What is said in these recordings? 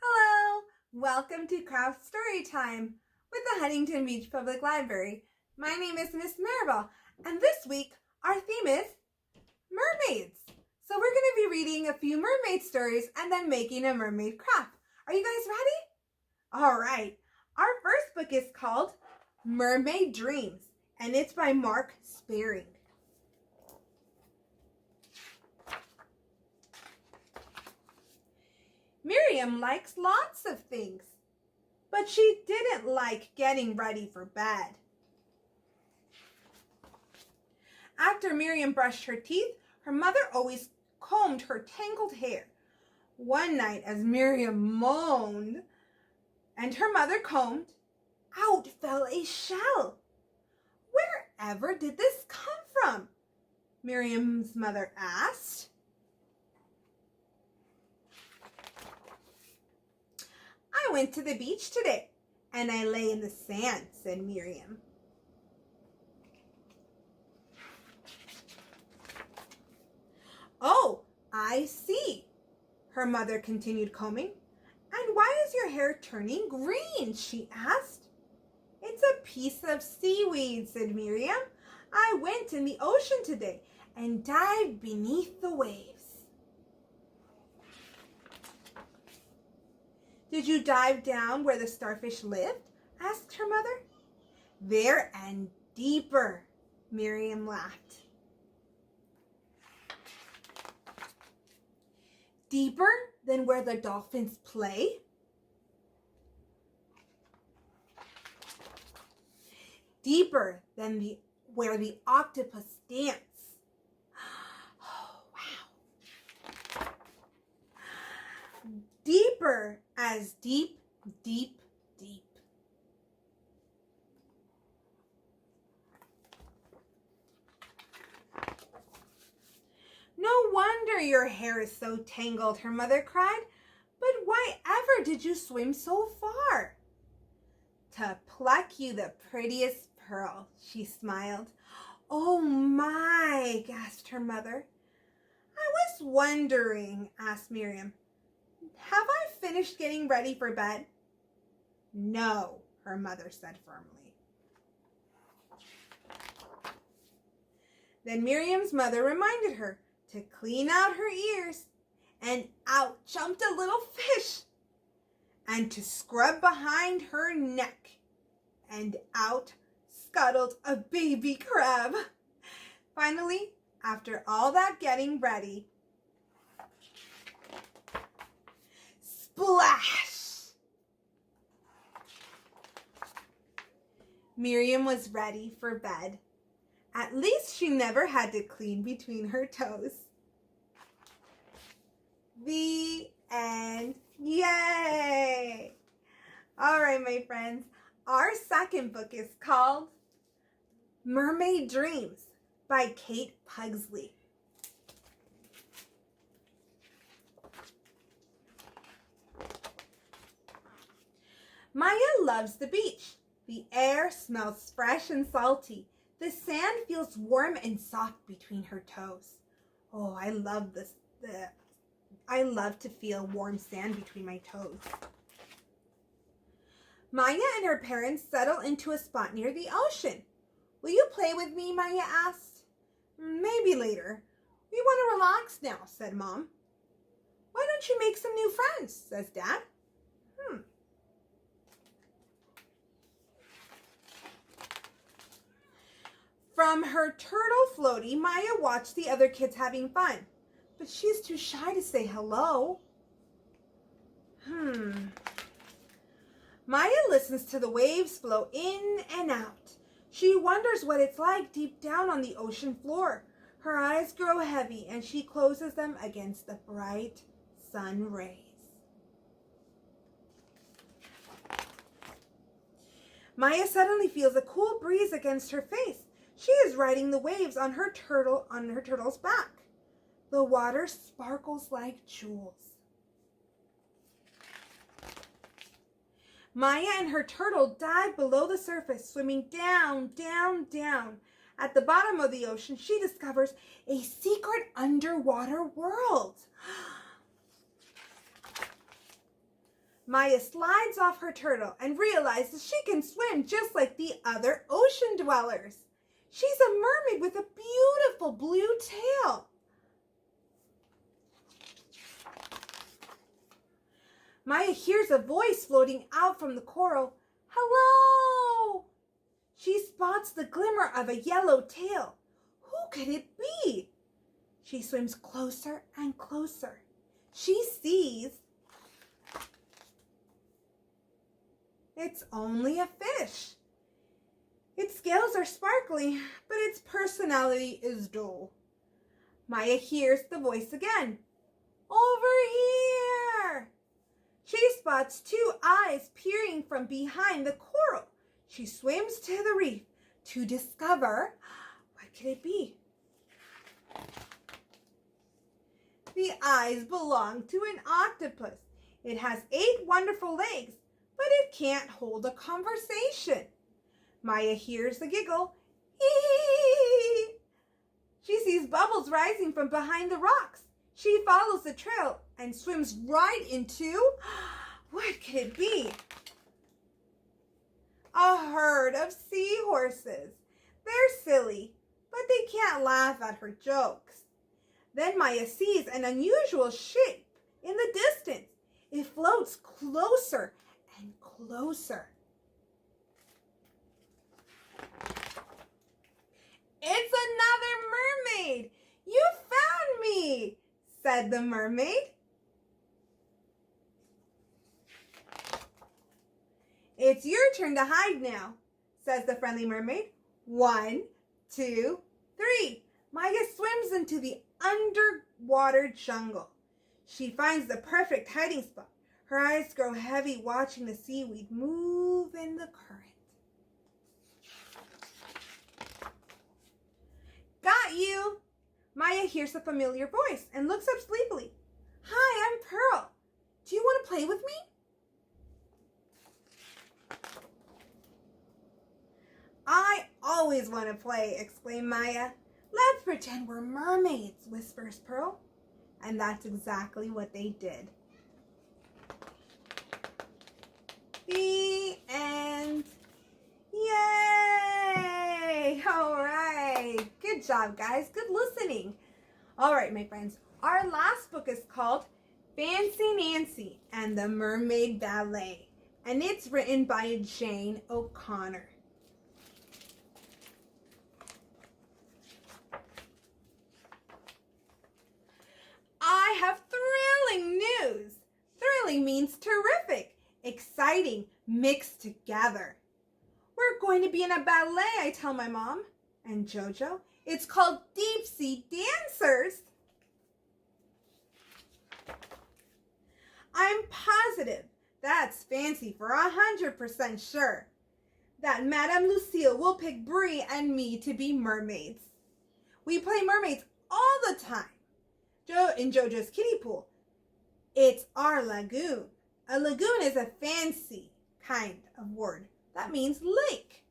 Hello! Welcome to Craft Storytime with the Huntington Beach Public Library. My name is Miss Maribel, and this week our theme is mermaids. So we're going to be reading a few mermaid stories and then making a mermaid craft. Are you guys ready? All right. Our first book is called Mermaid Dreams, and it's by Mark Spearing. Miriam likes lots of things, but she didn't like getting ready for bed. After Miriam brushed her teeth, her mother always combed her tangled hair. One night, as Miriam moaned and her mother combed, out fell a shell. Wherever did this come from? Miriam's mother asked. I went to the beach today, and I lay in the sand, said Miriam. Oh, I see, her mother continued combing. And why is your hair turning green? She asked. It's a piece of seaweed, said Miriam. I went in the ocean today and dived beneath the waves. Did you dive down where the starfish lived? Asked her mother. There and deeper, Miriam laughed. Deeper than where the dolphins play? Deeper than where the octopus dance? Oh, wow. Deeper as deep, deep, deep. No wonder your hair is so tangled, her mother cried. But why ever did you swim so far? To pluck you the prettiest pearl, she smiled. Oh my, gasped her mother. I was wondering, asked Miriam, have I finished getting ready for bed? No, her mother said firmly. Then Miriam's mother reminded her to clean out her ears, and out jumped a little fish, and to scrub behind her neck, and out scuttled a baby crab. Finally, after all that getting ready, splash! Miriam was ready for bed. At least she never had to clean between her toes. The end. Yay! All right, my friends. Our second book is called Mermaid Dreams by Kate Pugsley. Maya loves the beach. The air smells fresh and salty. The sand feels warm and soft between her toes. Oh, I love this. I love to feel warm sand between my toes. Maya and her parents settle into a spot near the ocean. Will you play with me? Maya asked. Maybe later. We want to relax now, said Mom. Why don't you make some new friends? Says Dad. From her turtle floaty, Maya watched the other kids having fun, but she's too shy to say hello. Maya listens to the waves flow in and out. She wonders what it's like deep down on the ocean floor. Her eyes grow heavy and she closes them against the bright sun rays. Maya suddenly feels a cool breeze against her face. She is riding the waves on her turtle's back. The water sparkles like jewels. Maya and her turtle dive below the surface, swimming down, down, down. At the bottom of the ocean, she discovers a secret underwater world. Maya slides off her turtle and realizes she can swim just like the other ocean dwellers. She's a mermaid with a beautiful blue tail. Maya hears a voice floating out from the coral. Hello! She spots the glimmer of a yellow tail. Who could it be? She swims closer and closer. She sees it's only a fish. Its scales are sparkly, but its personality is dull. Maya hears the voice again. Over here! She spots two eyes peering from behind the coral. She swims to the reef to discover what could it be. The eyes belong to an octopus. It has 8 wonderful legs, but it can't hold a conversation. Maya hears the giggle. Hee! She sees bubbles rising from behind the rocks. She follows the trail and swims right into, what could it be? A herd of seahorses. They're silly, but they can't laugh at her jokes. Then Maya sees an unusual shape in the distance. It floats closer and closer. It's another mermaid! You found me, said the mermaid. It's your turn to hide now, says the friendly mermaid. 1, 2, 3. Maya swims into the underwater jungle. She finds the perfect hiding spot. Her eyes grow heavy watching the seaweed move in the current. Got you! Maya hears a familiar voice and looks up sleepily. Hi, I'm Pearl. Do you want to play with me? I always want to play, exclaimed Maya. Let's pretend we're mermaids, whispers Pearl. And that's exactly what they did. The end. Yay! All right. Good job, guys. Good listening. All right, my friends. Our last book is called Fancy Nancy and the Mermaid Ballet. And it's written by Jane O'Connor. I have thrilling news. Thrilling means terrific, exciting, mixed together. We're going to be in a ballet, I tell my mom and Jojo. It's called Deep Sea Dancers. I'm positive that's fancy for 100% sure that Madame Lucille will pick Brie and me to be mermaids. We play mermaids all the time. In Jojo's kiddie pool. It's our lagoon. A lagoon is a fancy kind of word. That means lake.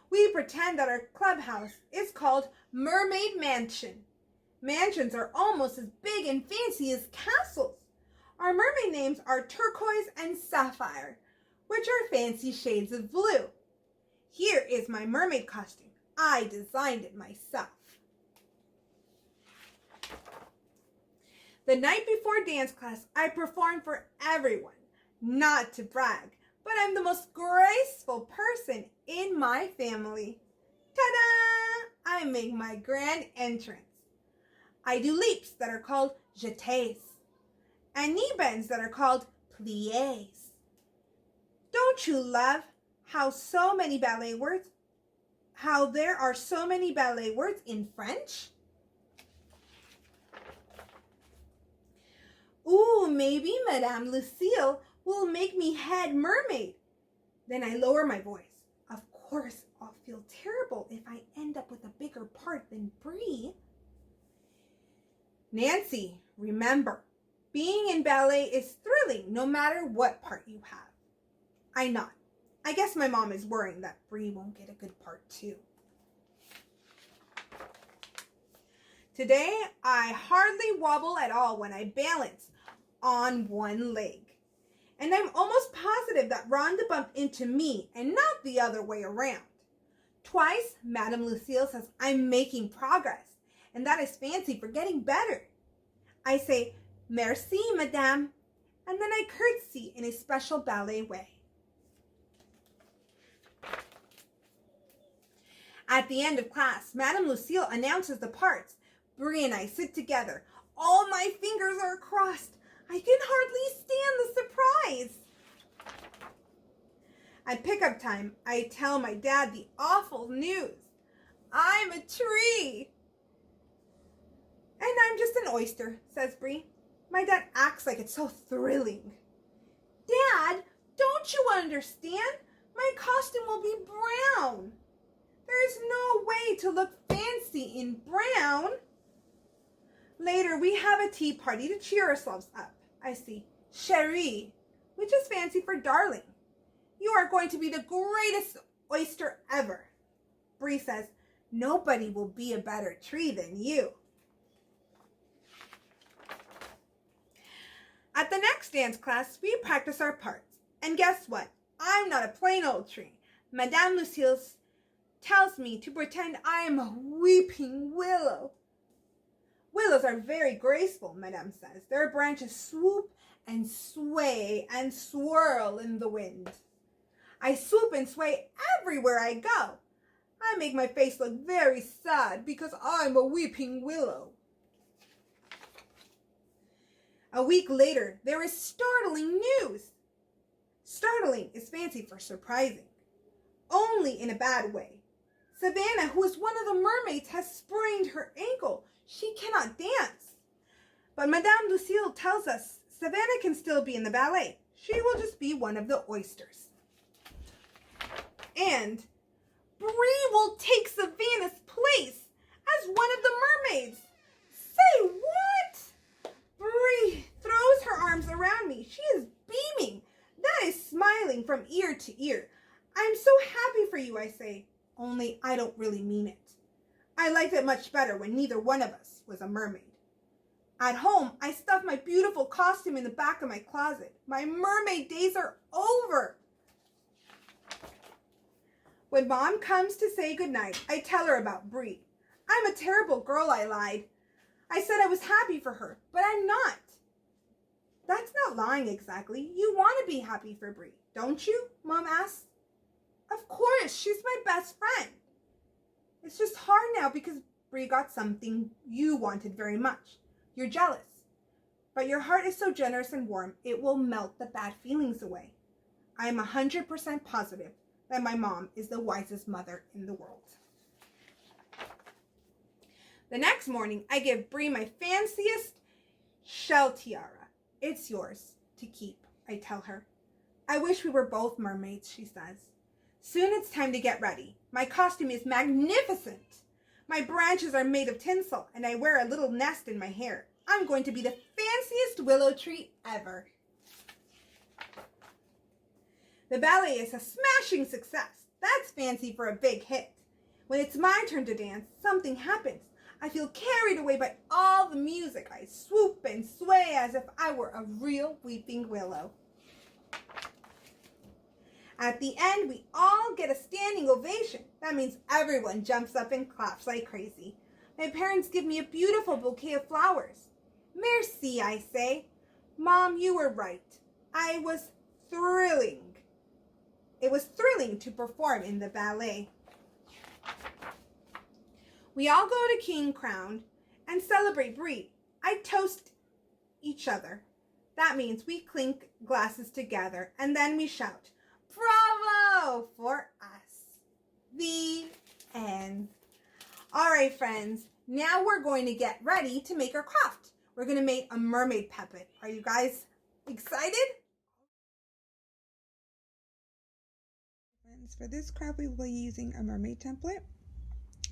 We pretend that our clubhouse is called Mermaid Mansion. Mansions are almost as big and fancy as castles. Our mermaid names are Turquoise and Sapphire, which are fancy shades of blue. Here is my mermaid costume. I designed it myself. The night before dance class, I performed for everyone. Not to brag, but I'm the most graceful person in my family. Ta-da! I make my grand entrance. I do leaps that are called jetés and knee bends that are called pliés. Don't you love how there are so many ballet words in French? Ooh, maybe Madame Lucille will make me head mermaid. Then I lower my voice. Of course, I'll feel terrible if I end up with a bigger part than Brie. Nancy, remember, being in ballet is thrilling no matter what part you have. I nod. I guess my mom is worrying that Bree won't get a good part too. Today, I hardly wobble at all when I balance on one leg. And I'm almost positive that Rhonda bumped into me and not the other way around. Twice, Madame Lucille says I'm making progress, and that is fancy for getting better. I say, merci, madame, and then I curtsy in a special ballet way. At the end of class, Madame Lucille announces the parts. Bree and I sit together. All my fingers are crossed. I can hardly stand the surprise. At pickup time, I tell my dad the awful news. I'm a tree. And I'm just an oyster, says Bree. My dad acts like it's so thrilling. Dad, don't you understand? My costume will be brown. There is no way to look fancy in brown. Later, we have a tea party to cheer ourselves up. I see chérie, which is fancy for darling. You are going to be the greatest oyster ever. Bree says, nobody will be a better tree than you. At the next dance class, we practice our parts. And guess what? I'm not a plain old tree. Madame Lucille tells me to pretend I am a weeping willow. Willows are very graceful, Madame says. Their branches swoop and sway and swirl in the wind. I swoop and sway everywhere I go. I make my face look very sad because I'm a weeping willow. A week later, there is startling news. Startling is fancy for surprising, only in a bad way. Savannah, who is one of the mermaids, has sprained her ankle. She cannot dance. But Madame Lucille tells us Savannah can still be in the ballet. She will just be one of the oysters. And Bree will take Savannah's place as one of the mermaids. Say what? Bree throws her arms around me. She is beaming. That is smiling from ear to ear. I'm so happy for you, I say. Only I don't really mean it. I liked it much better when neither one of us was a mermaid. At home, I stuffed my beautiful costume in the back of my closet. My mermaid days are over. When Mom comes to say goodnight, I tell her about Bree. I'm a terrible girl, I lied. I said I was happy for her, but I'm not. That's not lying exactly. You want to be happy for Bree, don't you? Mom asks. Of course, she's my best friend. It's just hard now because Bree got something you wanted very much. You're jealous. But your heart is so generous and warm, it will melt the bad feelings away. I am 100% positive that my mom is the wisest mother in the world. The next morning, I give Bree my fanciest shell tiara. It's yours to keep, I tell her. I wish we were both mermaids, she says. Soon it's time to get ready. My costume is magnificent. My branches are made of tinsel, and I wear a little nest in my hair. I'm going to be the fanciest willow tree ever. The ballet is a smashing success. That's fancy for a big hit. When it's my turn to dance, something happens. I feel carried away by all the music. I swoop and sway as if I were a real weeping willow. At the end, we all get a standing ovation. That means everyone jumps up and claps like crazy. My parents give me a beautiful bouquet of flowers. Merci, I say. Mom, you were right. It was thrilling to perform in the ballet. We all go to King Crown and celebrate Bree. I toast each other. That means we clink glasses together and then we shout, "Bravo!" for us. The end. All right, friends. Now we're going to get ready to make our craft. We're going to make a mermaid puppet. Are you guys excited? Friends, for this craft we will be using a mermaid template.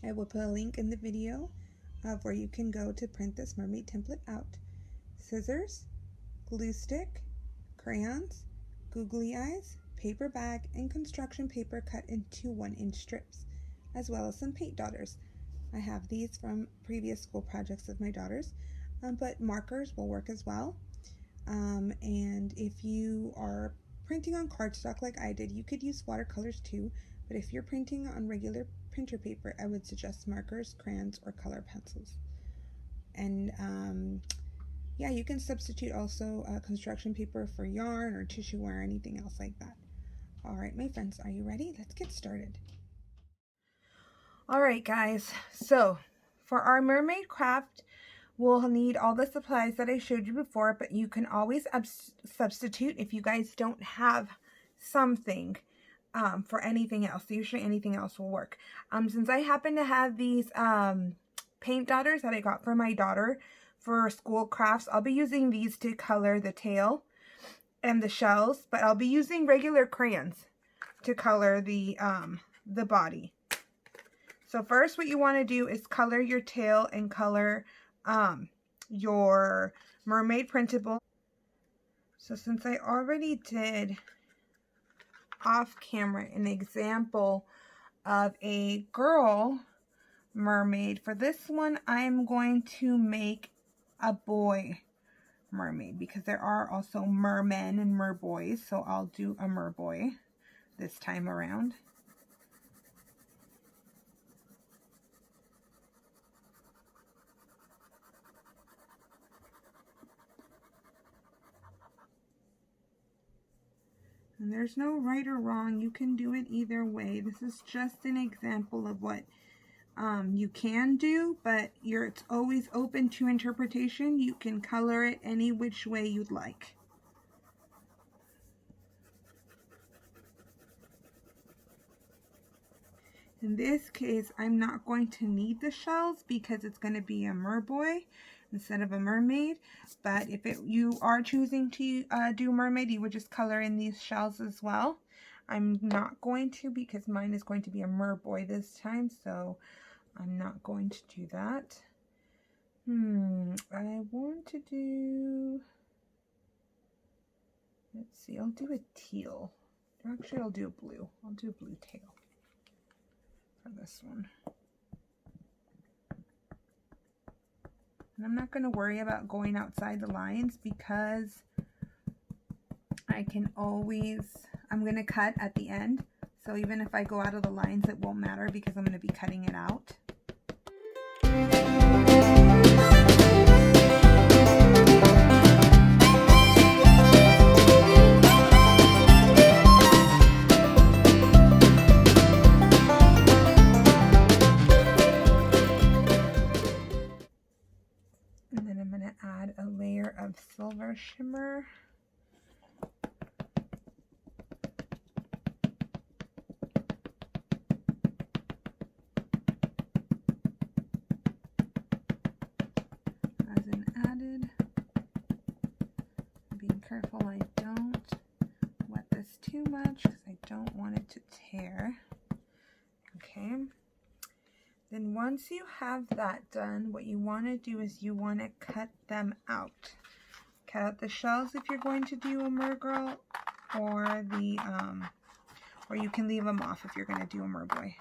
I will put a link in the video of where you can go to print this mermaid template out. Scissors, glue stick, crayons, googly eyes, paper bag, and construction paper cut into 1-inch strips, as well as some paint daughters. I have these from previous school projects of my daughters, but markers will work as well. And if you are printing on cardstock like I did, you could use watercolors too, but if you're printing on regular printer paper, I would suggest markers, crayons, or color pencils. And yeah, you can substitute also construction paper for yarn or tissue or anything else like that. All right, my friends, are you ready? Let's get started. All right, guys, so for our mermaid craft, we'll need all the supplies that I showed you before, but you can always substitute if you guys don't have something for anything else. Usually anything else will work. Since I happen to have these paint daughters that I got for my daughter for school crafts, I'll be using these to color the tail and the shells, but I'll be using regular crayons to color the body. So first what you want to do is color your tail and color your mermaid printable. So since I already did off camera an example of a girl mermaid, for this one I'm going to make a boy mermaid because there are also mermen and merboys, so I'll do a merboy this time around. And there's no right or wrong. You can do it either way. This is just an example of what you can do, but it's always open to interpretation. You can color it any which way you'd like. In this case, I'm not going to need the shells because it's going to be a merboy instead of a mermaid. But if you are choosing to do mermaid, you would just color in these shells as well. I'm not going to because mine is going to be a merboy this time, so I'm not going to do that. I want to do, let's see, I'll do a teal. Actually, I'll do a blue. I'll do a blue tail for this one. And I'm not going to worry about going outside the lines because I can always, I'm going to cut at the end. So even if I go out of the lines, it won't matter because I'm going to be cutting it out. And then I'm going to add a layer of silver shimmer. As an added, being careful I don't wet this too much because I don't want it to tear. Okay. Then once you have that done, what you want to do is you want to cut them out. Cut out the shells if you're going to do a mergirl, or the or you can leave them off if you're going to do a merboy.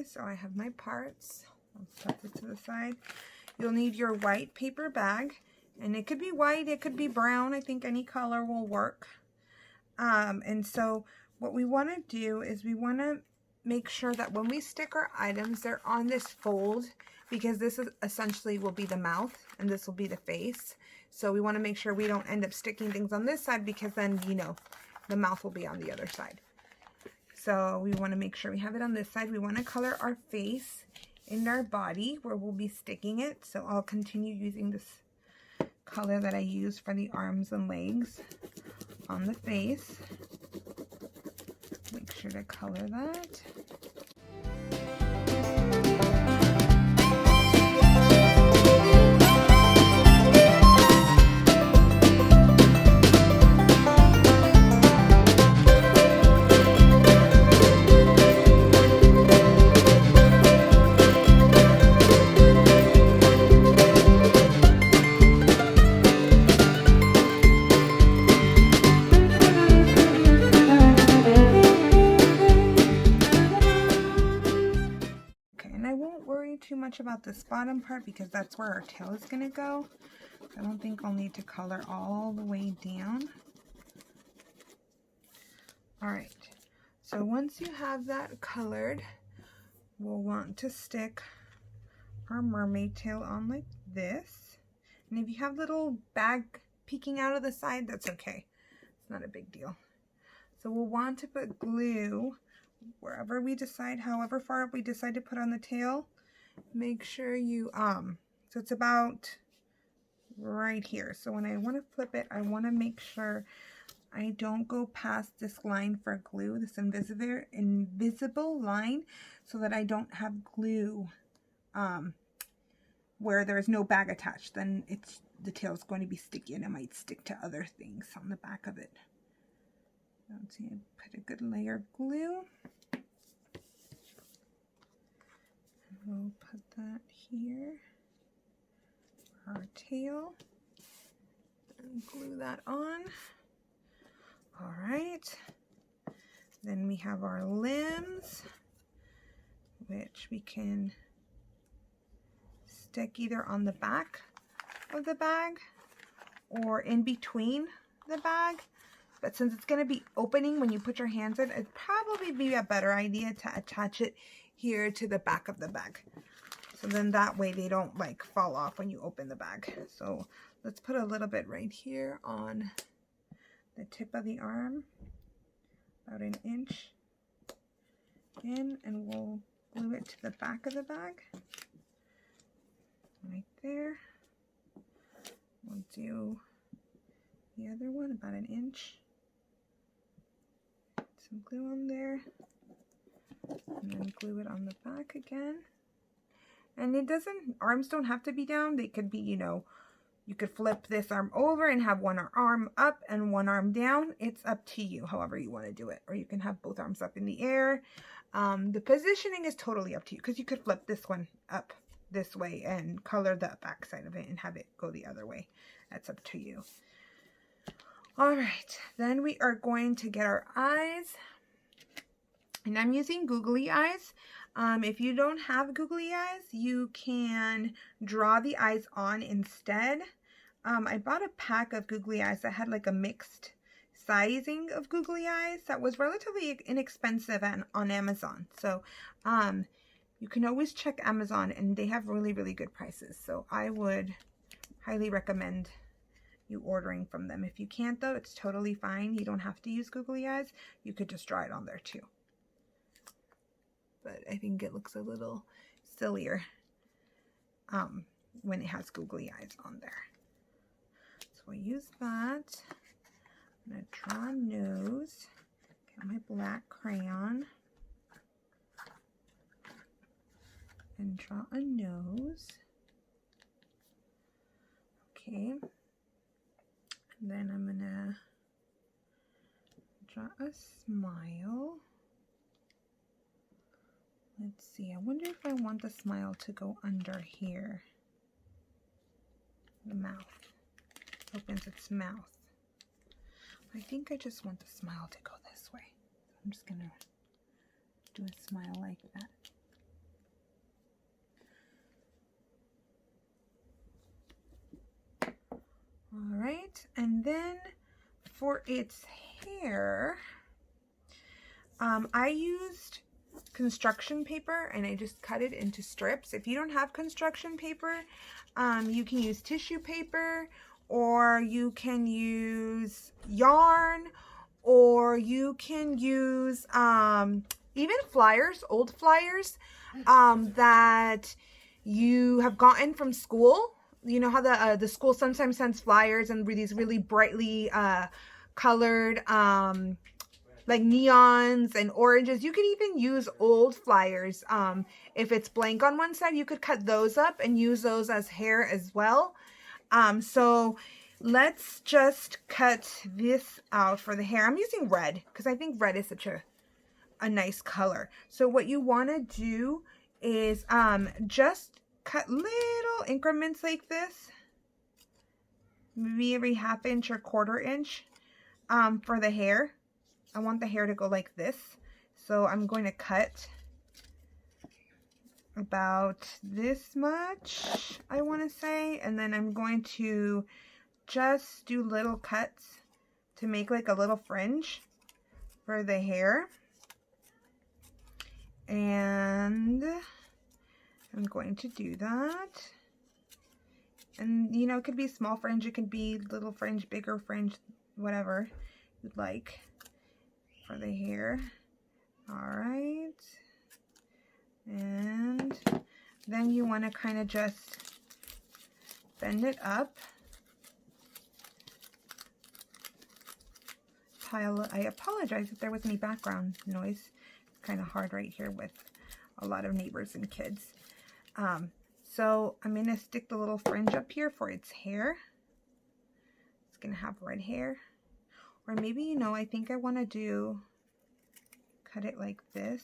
So I have my parts. I'll set it to the side. You'll need your white paper bag, and it could be white, it could be brown. I think any color will work. And so what we want to do is we want to make sure that when we stick our items, they're on this fold, because this is essentially will be the mouth and this will be the face. So we want to make sure we don't end up sticking things on this side, because then, you know, the mouth will be on the other side. So we want to make sure we have it on this side. We want to color our face and our body where we'll be sticking it. So I'll continue using this color that I used for the arms and legs on the face. Make sure to color that. Too much about this bottom part because that's where our tail is going to go. I don't think I'll need to color all the way down. Alright, so once you have that colored, we'll want to stick our mermaid tail on like this. And if you have little bag peeking out of the side, that's okay. It's not a big deal. So we'll want to put glue wherever we decide, however far up we decide to put on the tail. Make sure you, so it's about right here. So when I want to flip it, I want to make sure I don't go past this line for glue, this invisible line, so that I don't have glue where there's no bag attached. Then the tail is going to be sticky and it might stick to other things on the back of it. Let's see, I put a good layer of glue. We'll put that here, our tail, and glue that on. All right, then we have our limbs, which we can stick either on the back of the bag or in between the bag. But since it's going to be opening when you put your hands in, it'd probably be a better idea to attach it here to the back of the bag. So then that way they don't like fall off when you open the bag. So let's put a little bit right here on the tip of the arm, about an inch in, and we'll glue it to the back of the bag. Right there. We'll do the other one about an inch. Some glue on there. And then glue it on the back again. And it doesn't, arms don't have to be down. They could be, you know, you could flip this arm over and have one arm up and one arm down. It's up to you, however you want to do it. Or you can have both arms up in the air. The positioning is totally up to you, because you could flip this one up this way and color the back side of it and have it go the other way. That's up to you. All right, then we are going to get our eyes. And I'm using Googly Eyes. If you don't have Googly Eyes, you can draw the eyes on instead. I bought a pack of Googly Eyes that had like a mixed sizing of Googly Eyes that was relatively inexpensive on Amazon. So you can always check Amazon, and they have really, really good prices. So I would highly recommend you ordering from them. If you can't though, it's totally fine. You don't have to use Googly Eyes. You could just draw it on there too. But I think it looks a little sillier when it has Googly Eyes on there. So I use that. I'm going to draw a nose. Get my black crayon. And draw a nose. Okay. And then I'm going to draw a smile. Let's see, I wonder if I want the smile to go under here. The mouth. Opens its mouth. I think I just want the smile to go this way. I'm just going to do a smile like that. All right, and then for its hair, I used construction paper and I just cut it into strips. If you don't have construction paper, you can use tissue paper, or you can use yarn, or you can use even flyers, old flyers that you have gotten from school. You know how the school sometimes sends flyers and these really brightly colored like neons and oranges. You could even use old flyers. If it's blank on one side, you could cut those up and use those as hair as well. So let's just cut this out for the hair. I'm using red because I think red is such a nice color. So what you want to do is just cut little increments like this, maybe every 1/2 inch or 1/4 inch for the hair. I want the hair to go like this, so I'm going to cut about this much, I want to say, and then I'm going to just do little cuts to make like a little fringe for the hair. And I'm going to do that. And you know, it could be small fringe, it could be little fringe, bigger fringe, whatever you'd like for the hair. All right. And then you want to kind of just bend it up. I apologize if there was any background noise. It's kind of hard right here with a lot of neighbors and kids. So I'm going to stick the little fringe up here for its hair. It's going to have red hair. Or maybe, you know, I think I want to cut it like this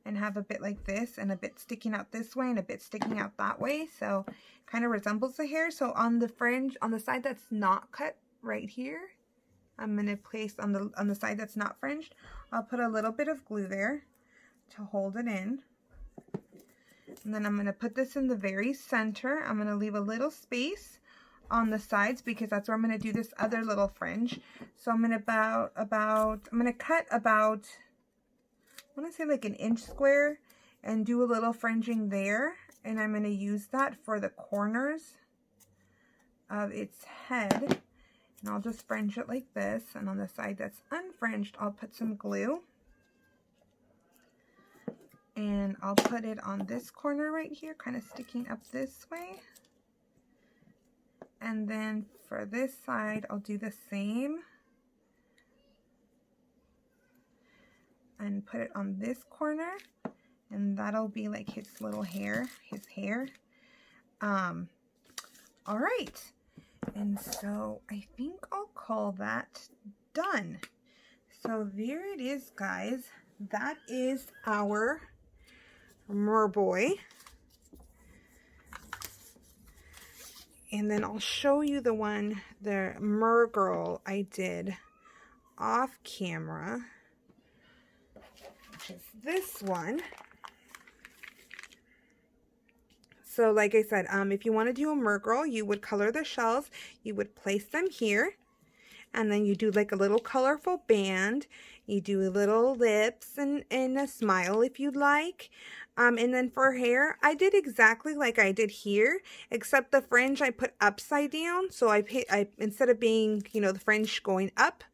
and have a bit like this and a bit sticking out this way and a bit sticking out that way. So kind of resembles the hair. So on the fringe, on the side that's not cut right here, I'm going to place on the side that's not fringed, I'll put a little bit of glue there to hold it in. And then I'm going to put this in the very center. I'm going to leave a little space on the sides because that's where I'm going to do this other little fringe. So I'm going to I'm going to cut about, I want to say like 1 inch square and do a little fringing there. And I'm going to use that for the corners of its head. And I'll just fringe it like this. And on the side that's unfringed, I'll put some glue. And I'll put it on this corner right here, kind of sticking up this way. And then for this side, I'll do the same. And put it on this corner. And that'll be like his little hair, his hair. All right. And so I think I'll call that done. So there it is, guys. That is our merboy. And then I'll show you the one, the mergirl I did off camera, which is this one. So like I said, if you want to do a mergirl, you would color the shells, you would place them here, and then you do like a little colorful band. You do little lips and a smile if you'd like. And then for hair, I did exactly like I did here, except the fringe I put upside down. So I instead of being, you know, the fringe going up,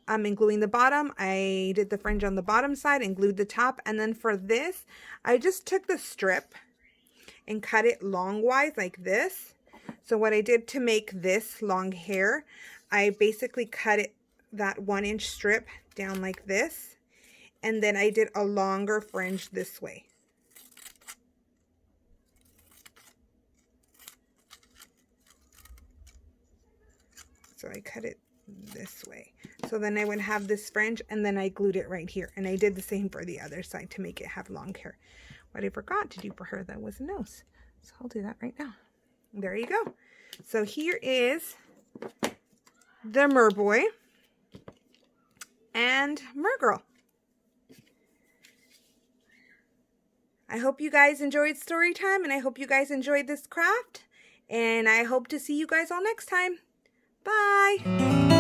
and gluing the bottom, I did the fringe on the bottom side and glued the top. And then for this, I just took the strip and cut it longwise like this. So what I did to make this long hair, I basically cut it that 1 inch strip down like this, and then I did a longer fringe this way. So I cut it this way. So then I would have this fringe, and then I glued it right here. And I did the same for the other side to make it have long hair. What I forgot to do for her, that was a nose. So I'll do that right now. There you go. So here is the merboy and mergirl. I hope you guys enjoyed story time, and I hope you guys enjoyed this craft, and I hope to see you guys all next time. Bye!